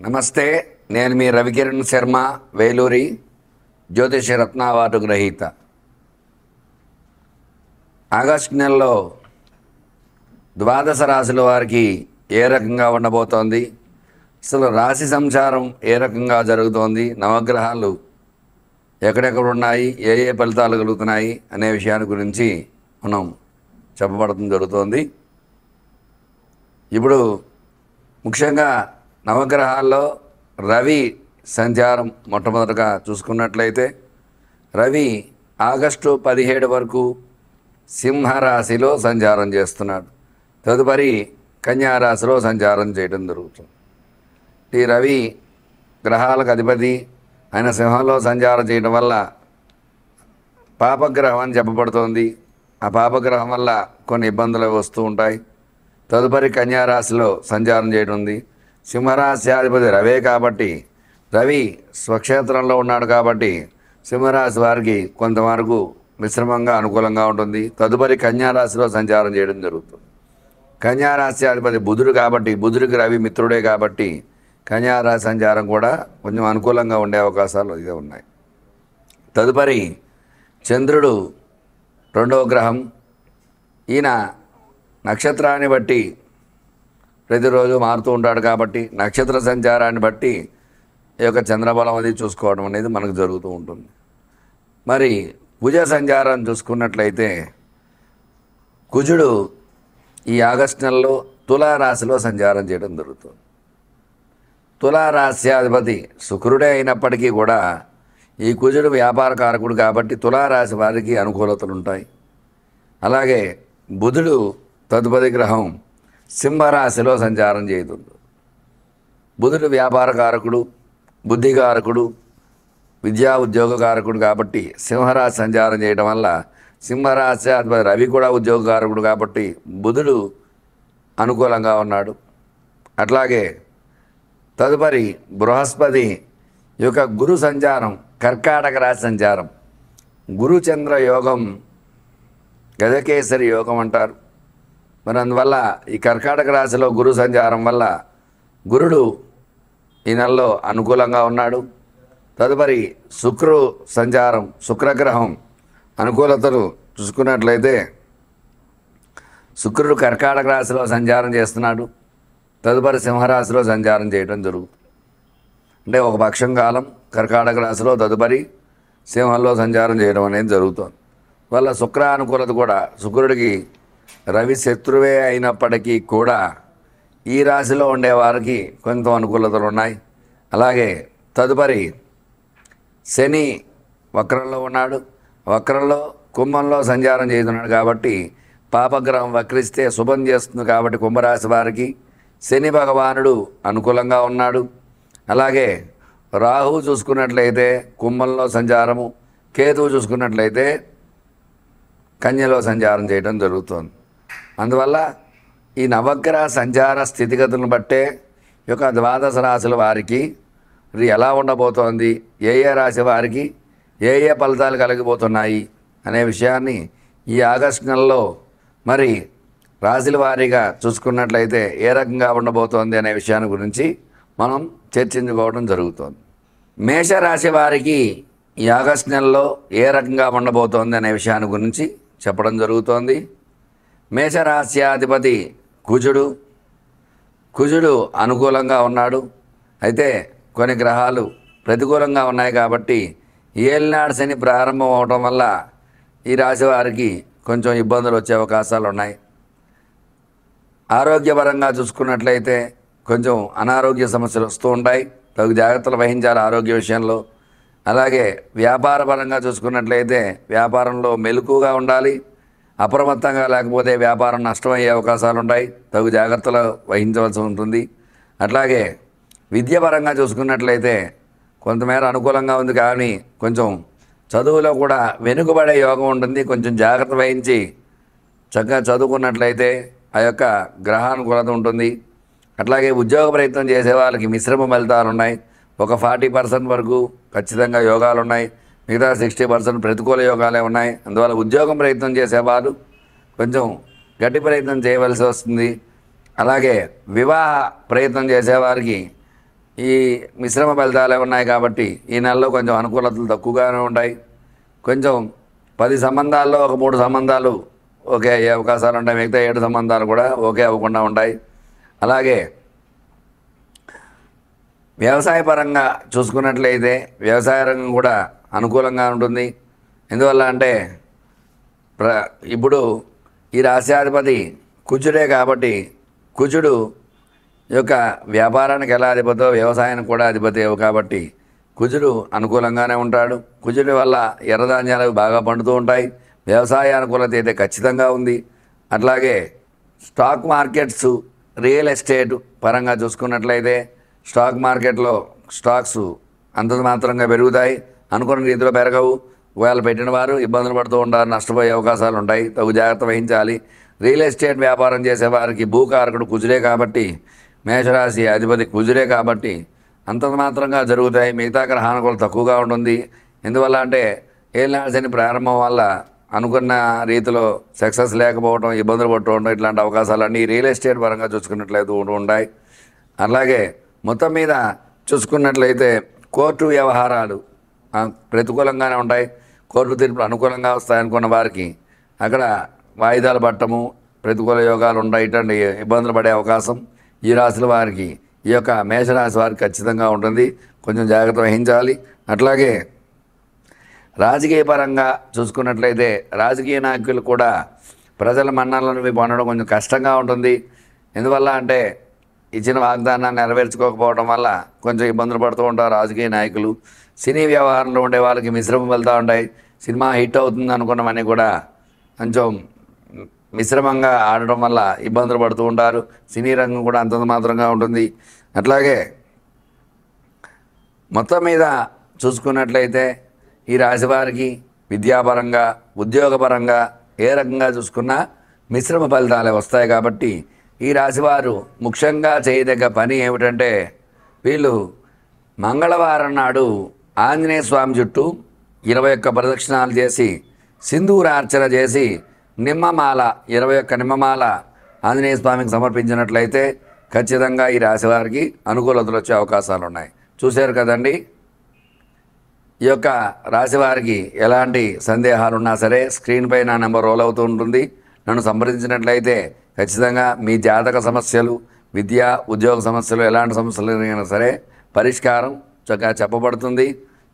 నమస్తే, నేను మీ రవికిరణ్ శర్మ, వేలూరి, జ్యోతిష రత్న అవార్డు గ్రహీత. ఆగస్టు నెలలో ద్వాదశ రాశుల వారికి ఏ రకంగా ఉండబోతోంది, అసలు రాశి సంచారం ఏ రకంగా జరుగుతోంది, నవగ్రహాలు ఎక్కడెక్కడ ఉన్నాయి, ఏ ఏ ఫలితాలు కలుగుతున్నాయి అనే విషయాన్ని గురించి మనం చెప్పబడటం జరుగుతోంది. ఇప్పుడు ముఖ్యంగా నవగ్రహాల్లో రవి సంచారం మొట్టమొదటిగా చూసుకున్నట్లయితే రవి ఆగస్టు 17 వరకు సింహరాశిలో సంచారం చేస్తున్నాడు. తదుపరి కన్యారాశిలో సంచారం చేయడం జరుగుతుంది. ఈ రవి గ్రహాలకు అధిపతి ఆయన సింహంలో సంచారం చేయడం వల్ల పాపగ్రహం అని చెప్పబడుతోంది. ఆ పాపగ్రహం వల్ల కొన్ని ఇబ్బందులు వస్తూ ఉంటాయి. తదుపరి కన్యారాశిలో సంచారం చేయడం ఉంది. సింహరాశ్యాధిపతి రవే కాబట్టి రవి స్వక్షేత్రంలో ఉన్నాడు కాబట్టి సింహరాశి వారికి కొంతవరకు మిశ్రమంగా అనుకూలంగా ఉంటుంది. తదుపరి కన్యారాశిలో సంచారం చేయడం జరుగుతుంది. కన్యారాశ్యాధిపతి బుధుడు కాబట్టి బుధుడికి రవి మిత్రుడే కాబట్టి కన్యారాశి సంచారం కూడా కొంచెం అనుకూలంగా ఉండే అవకాశాలు ఇదే ఉన్నాయి. తదుపరి చంద్రుడు రెండవ గ్రహం. ఈయన నక్షత్రాన్ని బట్టి ప్రతిరోజు మారుతూ ఉంటాడు కాబట్టి నక్షత్ర సంచారాన్ని బట్టి ఈ యొక్క చంద్రబలం అది చూసుకోవడం అనేది మనకు జరుగుతూ ఉంటుంది. మరి కుజ సంచారం చూసుకున్నట్లయితే కుజుడు ఈ ఆగస్టు నెలలో తులారాశిలో సంచారం చేయడం జరుగుతుంది. తులారాశ్యాధిపతి శుక్రుడే అయినప్పటికీ కూడా ఈ కుజుడు వ్యాపార కారకుడు కాబట్టి తులారాశి వారికి అనుకూలతలు ఉంటాయి. అలాగే బుధుడు తదుపరి గ్రహం సింహరాశిలో సంచారం చేస్తుంది. బుధుడు వ్యాపార కారకుడు, బుద్ధికారకుడు, విద్యా ఉద్యోగ కారకుడు కాబట్టి సింహరాశి సంచారం చేయడం వల్ల సింహరాశి అధిపతి రవి కూడా ఉద్యోగకారకుడు కాబట్టి బుధుడు అనుకూలంగా ఉన్నాడు. అట్లాగే తదుపరి బృహస్పతి యొక్క గురు సంచారం కర్కాటక రాశి సంచారం. గురు చంద్ర యోగం గజకేసరి యోగం అంటారు. మరి అందువల్ల ఈ కర్కాటక రాశిలో గురు సంచారం వల్ల గురుడు ఈ నెలలో అనుకూలంగా ఉన్నాడు. తదుపరి శుక్రు సంచారం శుక్రగ్రహం అనుకూలతలు చూసుకున్నట్లయితే శుక్రుడు కర్కాటక రాశిలో సంచారం చేస్తున్నాడు. తదుపరి సింహరాశిలో సంచారం చేయడం జరుగుతుంది. అంటే ఒక పక్షం కాలం కర్కాటక రాశిలో తదుపరి సింహంలో సంచారం చేయడం అనేది జరుగుతుంది. వల్ల శుక్ర అనుకూలత కూడా శుక్రుడికి రవి శత్రువే అయినప్పటికీ కూడా ఈ రాశిలో ఉండేవారికి కొంత అనుకూలతలు ఉన్నాయి. అలాగే తదుపరి శని వక్రంలో ఉన్నాడు. వక్రంలో కుంభంలో సంచారం చేస్తున్నాడు కాబట్టి పాపగ్రహం వక్రిస్తే శుభం చేస్తుంది కాబట్టి కుంభరాశి వారికి శని భగవానుడు అనుకూలంగా ఉన్నాడు. అలాగే రాహువు చూసుకున్నట్లయితే కుంభంలో సంచారము, కేతువు చూసుకున్నట్లయితే కన్యలో సంచారం చేయడం జరుగుతుంది. అందువల్ల ఈ నవగ్రహ సంచార స్థితిగతులను బట్టే ఈ యొక్క ద్వాదశ రాశుల వారికి ఎలా ఉండబోతోంది, ఏ ఏ రాశి వారికి ఏ ఏ ఫలితాలు కలిగిపోతున్నాయి అనే విషయాన్ని ఈ ఆగస్టు నెలలో మరి రాశుల వారీగా చూసుకున్నట్లయితే ఏ రకంగా ఉండబోతోంది అనే విషయాన్ని గురించి మనం చర్చించుకోవడం జరుగుతోంది. మేషరాశి వారికి ఈ ఆగస్టు నెలలో ఏ రకంగా ఉండబోతోంది అనే విషయాన్ని గురించి చెప్పడం జరుగుతోంది. మేషరాశ్యాధిపతి కుజుడు అనుకూలంగా ఉన్నాడు. అయితే కొన్ని గ్రహాలు ప్రతికూలంగా ఉన్నాయి కాబట్టి ఏలినాడు శని ప్రారంభం అవడం వల్ల ఈ రాశి వారికి కొంచెం ఇబ్బందులు వచ్చే అవకాశాలు ఉన్నాయి. ఆరోగ్యపరంగా చూసుకున్నట్లయితే కొంచెం అనారోగ్య సమస్యలు వస్తూ ఉంటాయి. తగు జాగ్రత్తలు వహించాలి ఆరోగ్య విషయంలో. అలాగే వ్యాపారపరంగా చూసుకున్నట్లయితే వ్యాపారంలో మెలకుగా ఉండాలి. అప్రమత్తంగా లేకపోతే వ్యాపారం నష్టమయ్యే అవకాశాలు ఉంటాయి. తగు జాగ్రత్తలు వహించవలసి ఉంటుంది. అట్లాగే విద్యాపరంగా చూసుకున్నట్లయితే కొంతమేర అనుకూలంగా ఉంది కానీ కొంచెం చదువులో కూడా వెనుకబడే యోగం ఉంటుంది. కొంచెం జాగ్రత్త వహించి చక్కగా చదువుకున్నట్లయితే ఆ యొక్క గ్రహానుకూలత ఉంటుంది. అట్లాగే ఉద్యోగ ప్రయత్నం చేసే వాళ్ళకి మిశ్రమ ఫలితాలు ఉన్నాయి. ఒక 40% వరకు ఖచ్చితంగా యోగాలు ఉన్నాయి. మిగతా 60% ప్రతికూల యోగాలే ఉన్నాయి. అందువల్ల ఉద్యోగం ప్రయత్నం చేసేవాళ్ళు కొంచెం గట్టి ప్రయత్నం చేయవలసి వస్తుంది. అలాగే వివాహ ప్రయత్నం చేసేవారికి ఈ మిశ్రమ ఫలితాలే ఉన్నాయి కాబట్టి ఈ నెలలో కొంచెం అనుకూలతలు తక్కువగానే ఉంటాయి. కొంచెం 10 సంబంధాల్లో ఒక 3 సంబంధాలు ఓకే అయ్యే అవకాశాలు ఉంటాయి. మిగతా 7 సంబంధాలు కూడా ఓకే అవ్వకుండా ఉంటాయి. అలాగే వ్యవసాయ పరంగా చూసుకున్నట్లయితే వ్యవసాయ రంగం కూడా అనుకూలంగా ఉంటుంది. ఎందువల్ల అంటే ఇప్పుడు ఈ రాశ్యాధిపతి కుజుడే కాబట్టి కుజుడు యొక్క వ్యాపారానికి ఎలా అధిపతో వ్యవసాయానికి కూడా అధిపతి కాబట్టి కుజుడు అనుకూలంగానే ఉంటాడు. కుజుడి వల్ల ఎర్రధాన్యాలు బాగా పండుతూ ఉంటాయి. వ్యవసాయ అనుకూలత అయితే ఖచ్చితంగా ఉంది. అట్లాగే స్టాక్ మార్కెట్స్, రియల్ ఎస్టేట్ పరంగా చూసుకున్నట్లయితే స్టాక్ మార్కెట్లో స్టాక్స్ అంత మాత్రంగా పెరుగుతాయి, అనుకున్న రీతిలో పెరగవు. ఒకవేళ పెట్టిన వారు ఇబ్బందులు పడుతూ ఉంటారు, నష్టపోయే అవకాశాలు ఉంటాయి, తగు జాగ్రత్త వహించాలి. రియల్ ఎస్టేట్ వ్యాపారం చేసేవారికి భూకారకుడు కుజుడే కాబట్టి, మేషరాశి అధిపతి కుజుడే కాబట్టి అంతంత మాత్రంగా జరుగుతాయి. మిగతా గ్రహానుకూలత తక్కువగా ఉంటుంది. ఎందువల్ల అంటే ఏలినాటి శని ప్రారంభం వల్ల అనుకున్న రీతిలో సక్సెస్ లేకపోవడం, ఇబ్బందులు పడుతూ ఉండడం, ఇట్లాంటి అవకాశాలన్నీ రియల్ ఎస్టేట్ పరంగా చూసుకున్నట్లయితే ఉంటాయి. అలాగే మొత్తం మీద చూసుకున్నట్లయితే కోర్టు వ్యవహారాలు ప్రతికూలంగానే ఉంటాయి. కోర్టు తీర్పులు అనుకూలంగా వస్తాయనుకున్న వారికి అక్కడ వాయిదాలు పట్టము, ప్రతికూల యోగాలు ఉంటాయి. ఇటువంటి ఇబ్బందులు పడే అవకాశం ఈ రాశుల వారికి, ఈ యొక్క మేషరాశి వారికి ఖచ్చితంగా ఉంటుంది. కొంచెం జాగ్రత్త వహించాలి. అట్లాగే రాజకీయ పరంగా చూసుకున్నట్లయితే రాజకీయ నాయకులు కూడా ప్రజల మన్ననలను పొందడం కొంచెం కష్టంగా ఉంటుంది. ఎందువల్ల అంటే ఇచ్చిన వాగ్దానాన్ని నెరవేర్చుకోకపోవడం వల్ల కొంచెం ఇబ్బందులు పడుతూ ఉంటారు రాజకీయ నాయకులు. సినీ వ్యవహారంలో ఉండే వాళ్ళకి మిశ్రమం వెళ్తూ ఉంటాయి. సినిమా హిట్ అవుతుంది అనుకున్నవన్నీ కూడా కొంచెం మిశ్రమంగా ఆడడం వల్ల ఇబ్బందులు పడుతూ ఉంటారు. సినీ రంగం కూడా అంతంత మాత్రంగా ఉంటుంది. అట్లాగే మొత్తం మీద చూసుకున్నట్లయితే ఈ రాశి వారికి విద్యాపరంగా, ఉద్యోగపరంగా ఏ రకంగా చూసుకున్నా మిశ్రమ ఫలితాలే వస్తాయి. కాబట్టి ఈ రాశివారు ముఖ్యంగా చేయదగ్గ పని ఏమిటంటే వీళ్ళు మంగళవారం నాడు ఆంజనేయ స్వామి చుట్టూ 21 ప్రదక్షిణాలు చేసి సింధూరార్చన చేసి నిమ్మమాల 21 నిమ్మమాల ఆంజనేయ స్వామికి సమర్పించినట్లయితే ఖచ్చితంగా ఈ రాశివారికి అనుకూలతలు వచ్చే అవకాశాలు ఉన్నాయి. చూశారు కదండి. ఈ యొక్క రాశివారికి ఎలాంటి సందేహాలు ఉన్నా సరే స్క్రీన్పై నా నెంబర్ రోల్ అవుతూ ఉంటుంది. నన్ను సంప్రదించినట్లయితే ఖచ్చితంగా మీ జాతక సమస్యలు, విద్య, ఉద్యోగ సమస్యలు, ఎలాంటి సమస్యలు అయినా సరే పరిష్కారం చక్కగా చెప్పబడుతుంది.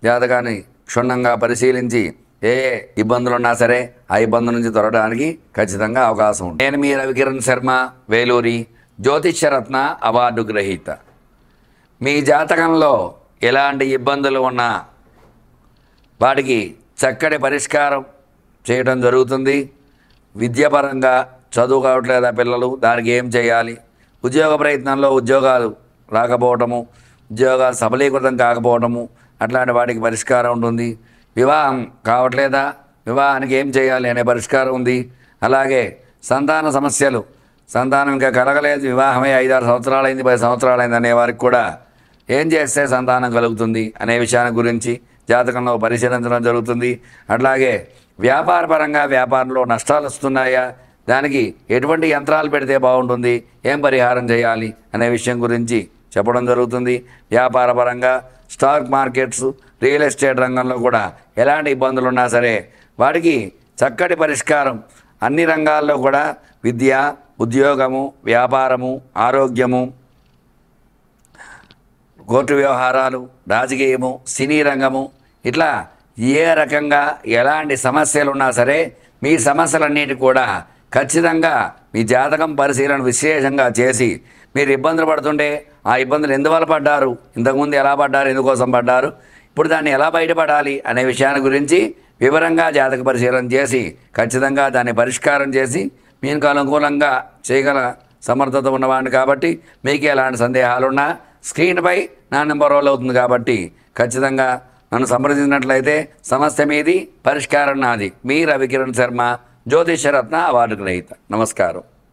జాతకాన్ని క్షుణ్ణంగా పరిశీలించి ఏ ఇబ్బందులు ఉన్నా సరే ఆ ఇబ్బందుల నుంచి తొలగడానికి ఖచ్చితంగా అవకాశం ఉంది. నేను మీ రవికిరణ్ శర్మ, వేలూరి, జ్యోతిష్యరత్న అవార్డు గ్రహీత. మీ జాతకంలో ఎలాంటి ఇబ్బందులు ఉన్నా వాటికి చక్కటి పరిష్కారం చేయడం జరుగుతుంది. విద్యాపరంగా చదువు కావట్లేదా పిల్లలు, దానికి ఏం చేయాలి, ఉద్యోగ ప్రయత్నంలో ఉద్యోగాలు రాకపోవటము, ఉద్యోగాలు సబలీకృతం కాకపోవటము, అట్లాంటి వాటికి పరిష్కారం ఉంటుంది. వివాహం కావట్లేదా, వివాహానికి ఏం చేయాలి అనే పరిష్కారం ఉంది. అలాగే సంతాన సమస్యలు, సంతానం ఇంకా కలగలేదు, వివాహమే 5-6 సంవత్సరాలైంది, 10 సంవత్సరాలైంది అనే వారికి కూడా ఏం చేస్తే సంతానం కలుగుతుంది అనే విషయాన్ని గురించి జాతకంలో పరిశీలించడం జరుగుతుంది. అట్లాగే వ్యాపారపరంగా వ్యాపారంలో నష్టాలు వస్తున్నాయా, దానికి ఎటువంటి యంత్రాలు పెడితే బాగుంటుంది, ఏం పరిహారం చేయాలి అనే విషయం గురించి చెప్పడం జరుగుతుంది. వ్యాపారపరంగా స్టాక్ మార్కెట్స్, రియల్ ఎస్టేట్ రంగంలో కూడా ఎలాంటి ఇబ్బందులు ఉన్నా సరే వాటికి చక్కటి పరిష్కారం అన్ని రంగాల్లో కూడా విద్య, ఉద్యోగము, వ్యాపారము, ఆరోగ్యము, కోర్టు వ్యవహారాలు, రాజకీయము, సినీ రంగము, ఇట్లా ఏ రకంగా ఎలాంటి సమస్యలు ఉన్నా సరే మీ సమస్యలన్నిటి కూడా ఖచ్చితంగా మీ జాతకం పరిశీలన విశేషంగా చేసి మీరు ఇబ్బందులు పడుతుంటే ఆ ఇబ్బందులు ఎందువల్ల పడ్డారు, ఇంతకుముందు ఎలా పడ్డారు, ఎందుకోసం పడ్డారు, ఇప్పుడు దాన్ని ఎలా బయటపడాలి అనే విషయాన్ని గురించి వివరంగా జాతక పరిశీలన చేసి ఖచ్చితంగా దాన్ని పరిష్కారం చేసి మీకు అనుకూలంగా చేయగల సమర్థత ఉన్నవాడిని. కాబట్టి మీకు ఎలాంటి సందేహాలున్నా స్క్రీన్పై నా నెంబర్ రోల్ అవుతుంది. కాబట్టి ఖచ్చితంగా నన్ను సంప్రదించినట్లయితే సమస్య మీది, పరిష్కారం నాది. మీ రవికిరణ్ శర్మ, జ్యోతిష్యరత్న అవార్డు గ్రహీత. నమస్కారం.